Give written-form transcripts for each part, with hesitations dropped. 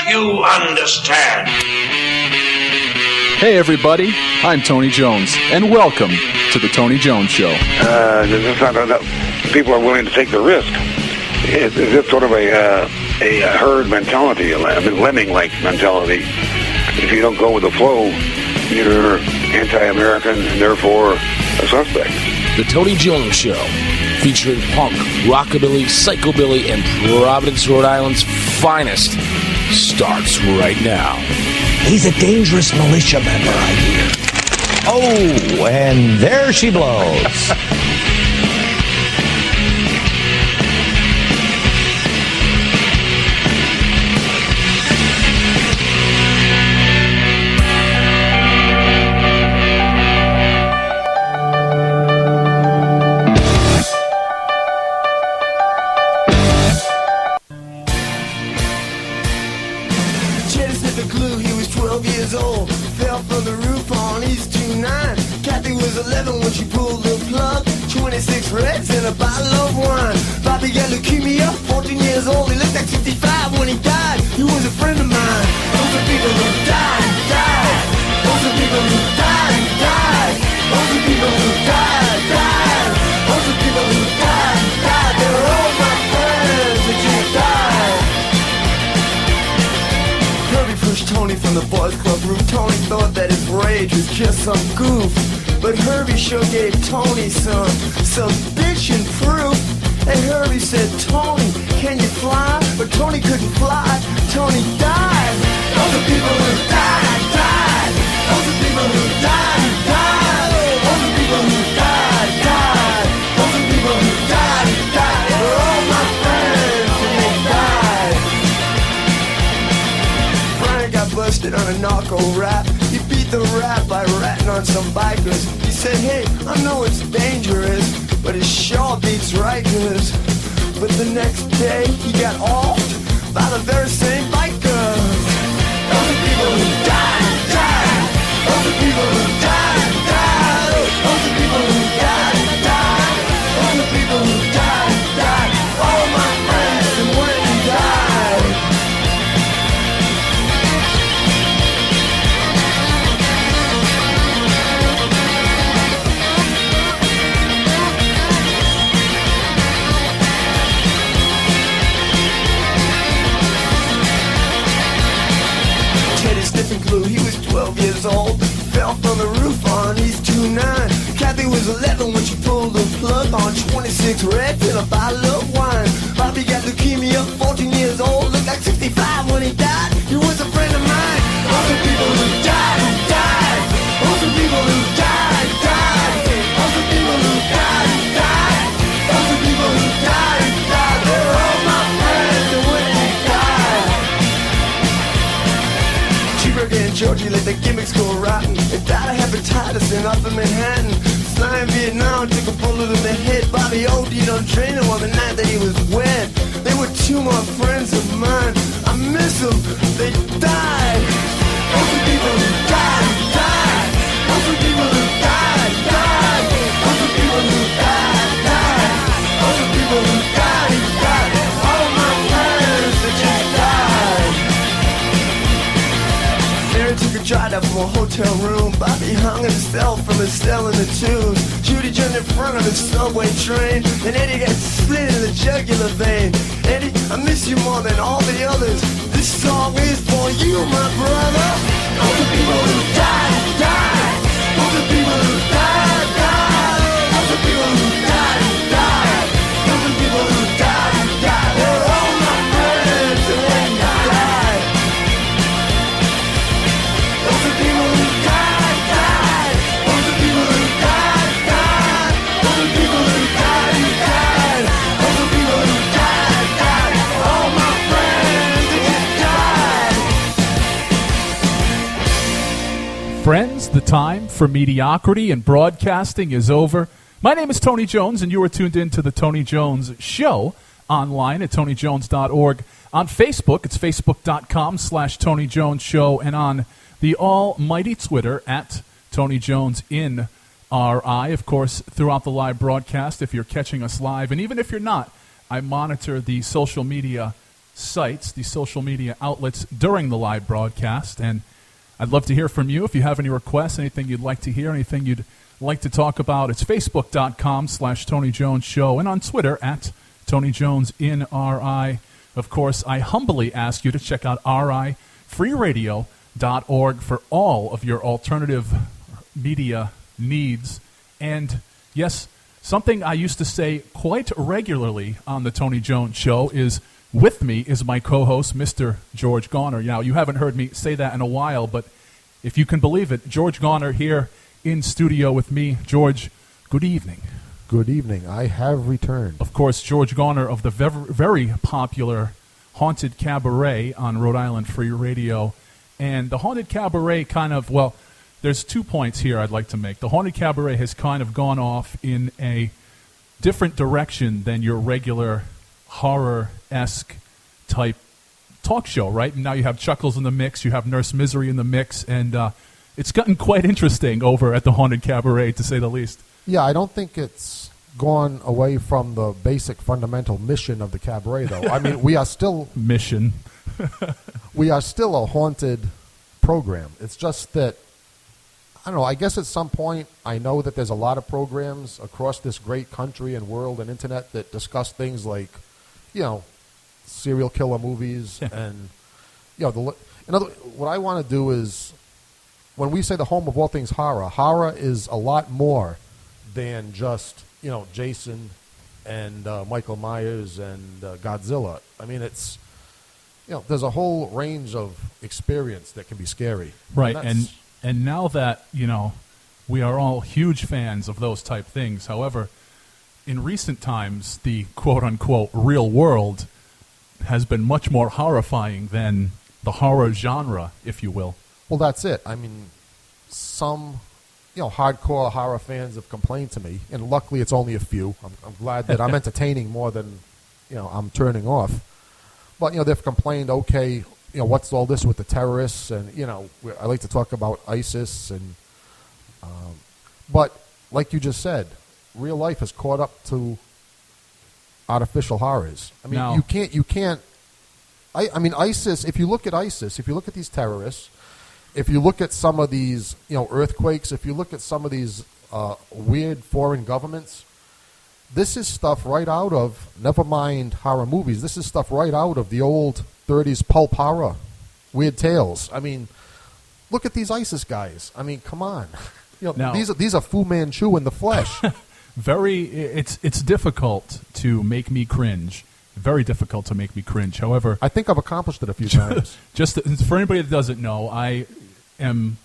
you understand. Hey everybody, I'm Tony Jones, and welcome to the Tony Jones Show. People are willing to take the risk. It's sort of a herd mentality, a lemming-like mentality. If you don't go with the flow, you're anti-American and therefore a suspect. The Tony Jones Show, featuring punk, rockabilly, psychobilly, and Providence, Rhode Island's finest, starts right now. He's a dangerous militia member, I hear. Oh, and there she blows. Friends, the time for mediocrity and broadcasting is over. My name is Tony Jones, and you are tuned in to the Tony Jones Show online at tonyjones.org. On Facebook, it's facebook.com/Tony Jones Show, and on the almighty Twitter at Tony Jones in RI. Of course, throughout the live broadcast, if you're catching us live, and even if you're not, I monitor the social media sites, these social media outlets during the live broadcast. And I'd love to hear from you if you have any requests, anything you'd like to hear, anything you'd like to talk about. It's facebook.com/Tony Jones Show and on Twitter at Tony Jones in RI. Of course, I humbly ask you to check out rifreeradio.org for all of your alternative media needs. And yes, something I used to say quite regularly on the Tony Jones Show is, with me is my co-host, Mr. George Garner. Now, you haven't heard me say that in a while, but if you can believe it, George Garner here in studio with me. George, good evening. Good evening. I have returned. Of course, George Garner of the very popular Haunted Cabaret on Rhode Island Free Radio. And the Haunted Cabaret there's 2 points here I'd like to make. The Haunted Cabaret has kind of gone off in a different direction than your regular horror-esque type talk show, right? Now you have Chuckles in the mix, you have Nurse Misery in the mix, and it's gotten quite interesting over at the Haunted Cabaret, to say the least. Yeah, I don't think it's gone away from the basic fundamental mission of the cabaret, though. I mean, we are still... Mission. We are still a haunted program. It's just that, I don't know, I guess at some point I know that there's a lot of programs across this great country and world and internet that discuss things like, serial killer movies and, what I want to do is, when we say the home of all things horror is a lot more than just, Jason and Michael Myers and Godzilla. I mean, it's, there's a whole range of experience that can be scary. Right, and now that, we are all huge fans of those type things. However, in recent times, the quote-unquote real world has been much more horrifying than the horror genre, if you will. Well, that's it. I mean, some, hardcore horror fans have complained to me, and luckily it's only a few. I'm glad that I'm entertaining more than, I'm turning off. But, they've complained, okay, what's all this with the terrorists? And, I like to talk about ISIS. And but, like you just said, real life has caught up to artificial horrors. I mean, now, you can't. I mean, ISIS. If you look at ISIS, if you look at these terrorists, if you look at some of these, earthquakes, if you look at some of these weird foreign governments, this is stuff right out of, never mind horror movies, this is stuff right out of the old 30s pulp horror, Weird Tales. I mean, look at these ISIS guys. I mean, come on. Now, these are Fu Manchu in the flesh. It's difficult to make me cringe. Very difficult to make me cringe. However, I think I've accomplished it a few times. Just for anybody that doesn't know, I am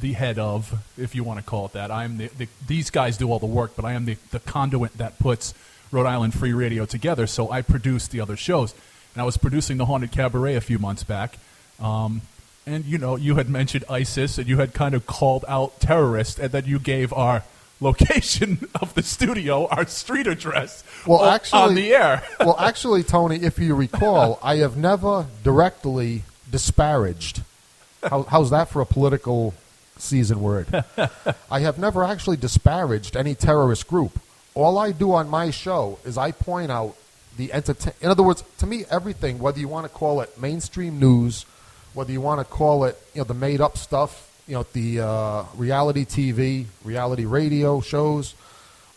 the head of, if you want to call it that. I'm these guys do all the work, but I am the conduit that puts Rhode Island Free Radio together. So I produce the other shows, and I was producing the Haunted Cabaret a few months back. And you had mentioned ISIS, and you had kind of called out terrorists, and then you gave our location of the studio, our street address, on the air. Well, actually, Tony, if you recall, I have never directly disparaged. How's that for a political season word? I have never actually disparaged any terrorist group. All I do on my show is I point out the in other words, to me, everything, whether you want to call it mainstream news, whether you want to call it, the made-up stuff, the reality TV, reality radio shows,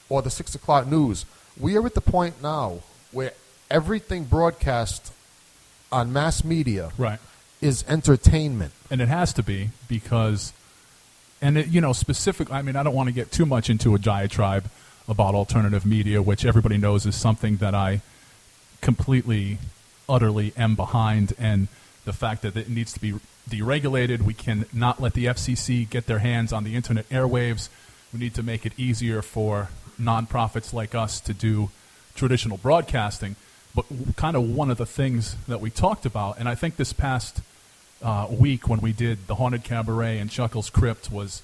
or the 6 o'clock news. We are at the point now where everything broadcast on mass media is entertainment. And it has to be because, specifically, I mean, I don't want to get too much into a diatribe about alternative media, which everybody knows is something that I completely, utterly am behind, and the fact that it needs to be deregulated. We can not let the FCC get their hands on the internet airwaves. We need to make it easier for nonprofits like us to do traditional broadcasting. But kind of one of the things that we talked about, and I think this past week when we did the Haunted Cabaret and Chuckles Crypt was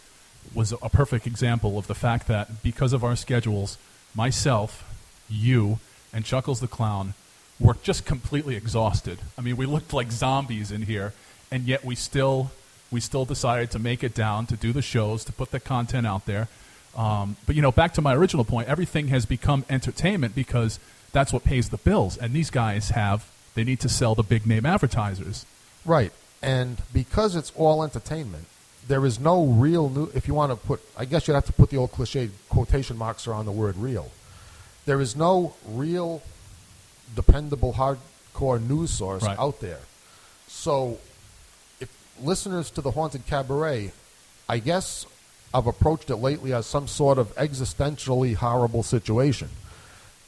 a perfect example of the fact that because of our schedules, myself, you, and Chuckles the Clown were just completely exhausted. I mean, we looked like zombies in here, and yet we still decided to make it down, to do the shows, to put the content out there. But, back to my original point, everything has become entertainment because that's what pays the bills. And these guys have They need to sell the big-name advertisers. Right. And because it's all entertainment, there is no real new. If you want to put, I guess you'd have to put the old cliche quotation marks around the word real. There is no real, dependable, hardcore news source out there. So, if listeners to the Haunted Cabaret, I guess I've approached it lately as some sort of existentially horrible situation.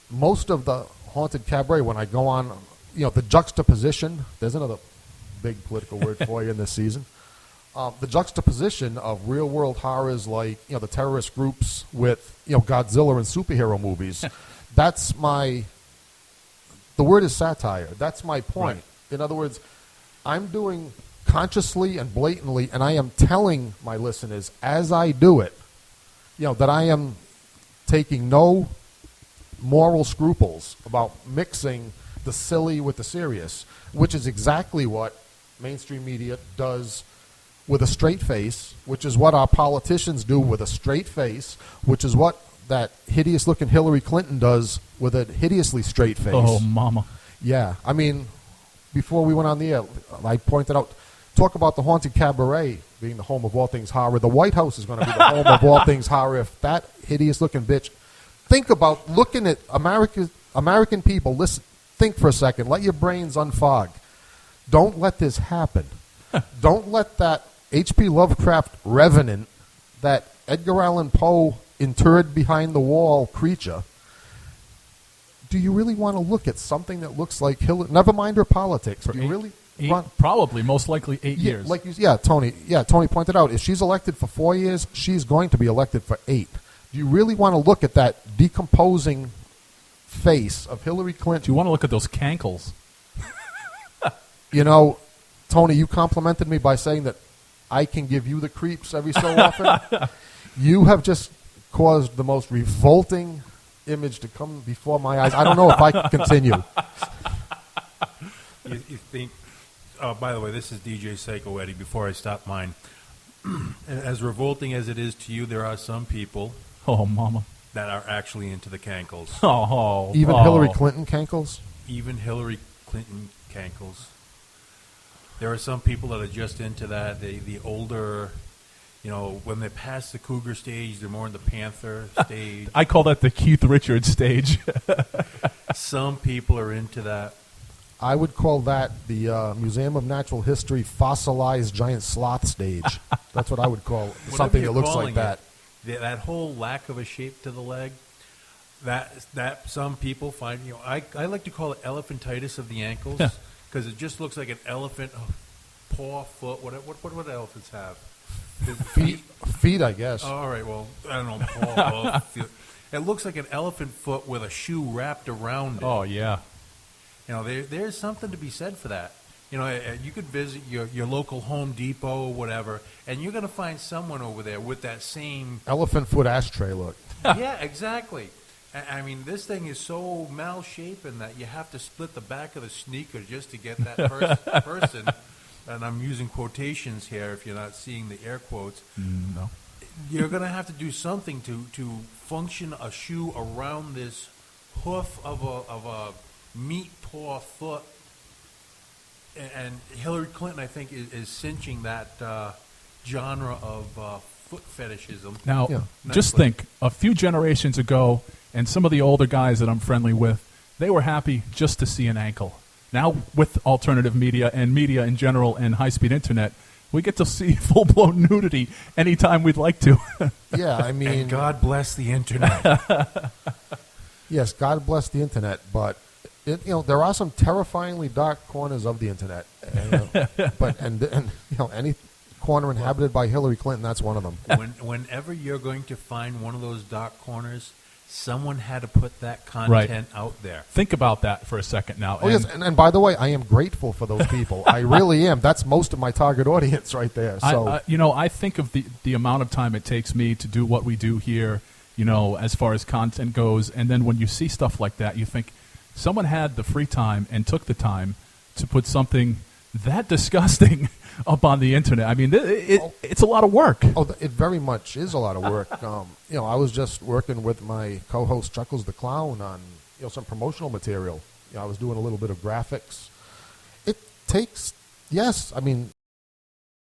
Most of the Haunted Cabaret, when I go on, the juxtaposition, there's another big political word for you in this season. The juxtaposition of real-world horrors like, the terrorist groups with, Godzilla and superhero movies, the word is satire. That's my point. Right. In other words, I'm doing consciously and blatantly, and I am telling my listeners as I do it, that I am taking no moral scruples about mixing the silly with the serious, which is exactly what mainstream media does with a straight face, which is what our politicians do with a straight face, which is what that hideous-looking Hillary Clinton does with a hideously straight face. Oh, mama. Yeah. I mean, before we went on the air, I pointed out, talk about the Haunted Cabaret being the home of all things horror. The White House is going to be the home of all things horror. If that hideous-looking bitch... Think about looking at American people. Listen, think for a second. Let your brains unfog. Don't let this happen. Don't let that H.P. Lovecraft revenant, that Edgar Allan Poe interred behind the wall creature. Do you really want to look at something that looks like Hillary? Never mind her politics. Do you really want? Probably, most likely 8 years. Tony pointed out, if she's elected for 4 years, she's going to be elected for 8. Do you really want to look at that decomposing face of Hillary Clinton? Do you want to look at those cankles? Tony, you complimented me by saying that I can give you the creeps every so often. You have just caused the most revolting image to come before my eyes. I don't know if I can continue. You think, by the way, this is DJ Psycho Eddie, before I stop mine. As revolting as it is to you, there are some people... Oh, mama. ...that are actually into the cankles. Even Hillary Clinton cankles? Even Hillary Clinton cankles. There are some people that are just into that. The older, when they pass the cougar stage, they're more in the panther stage. I call that the Keith Richards stage. Some people are into that. I would call that the Museum of Natural History fossilized giant sloth stage. That's what I would call something that looks like that. That whole lack of a shape to the leg, that some people find, I like to call it elephantitis of the ankles, because it just looks like an elephant paw, foot. What do elephants have? Feet, I guess. All right, well, I don't know, paw, foot. It looks like an elephant foot with a shoe wrapped around it. Oh, yeah. There's something to be said for that. You could visit your local Home Depot or whatever, and you're going to find someone over there with that same... elephant foot ashtray look. Yeah, exactly. I mean, this thing is so malshapen that you have to split the back of the sneaker just to get that person. And I'm using quotations here if you're not seeing the air quotes. No. You're going to have to do something to function a shoe around this hoof of a meat paw foot. And Hillary Clinton, I think, is cinching that genre of foot fetishism. Now, just think, a few generations ago, and some of the older guys that I'm friendly with, they were happy just to see an ankle. Now, with alternative media and media in general and high-speed internet, we get to see full-blown nudity anytime we'd like to. Yeah, I mean... And God bless the internet. Yes, God bless the internet, but... there are some terrifyingly dark corners of the internet, but any corner inhabited by Hillary Clinton, that's one of them. Whenever you're going to find one of those dark corners, someone had to put that content out there. Think about that for a second now. Oh, yes, and by the way, I am grateful for those people. I really am. That's most of my target audience right there. So I think of the amount of time it takes me to do what we do here, as far as content goes, and then when you see stuff like that, you think, someone had the free time and took the time to put something that disgusting up on the internet. I mean, it's a lot of work. Oh, it very much is a lot of work. I was just working with my co-host Chuckles the Clown on some promotional material. I was doing a little bit of graphics takes, yes, I mean,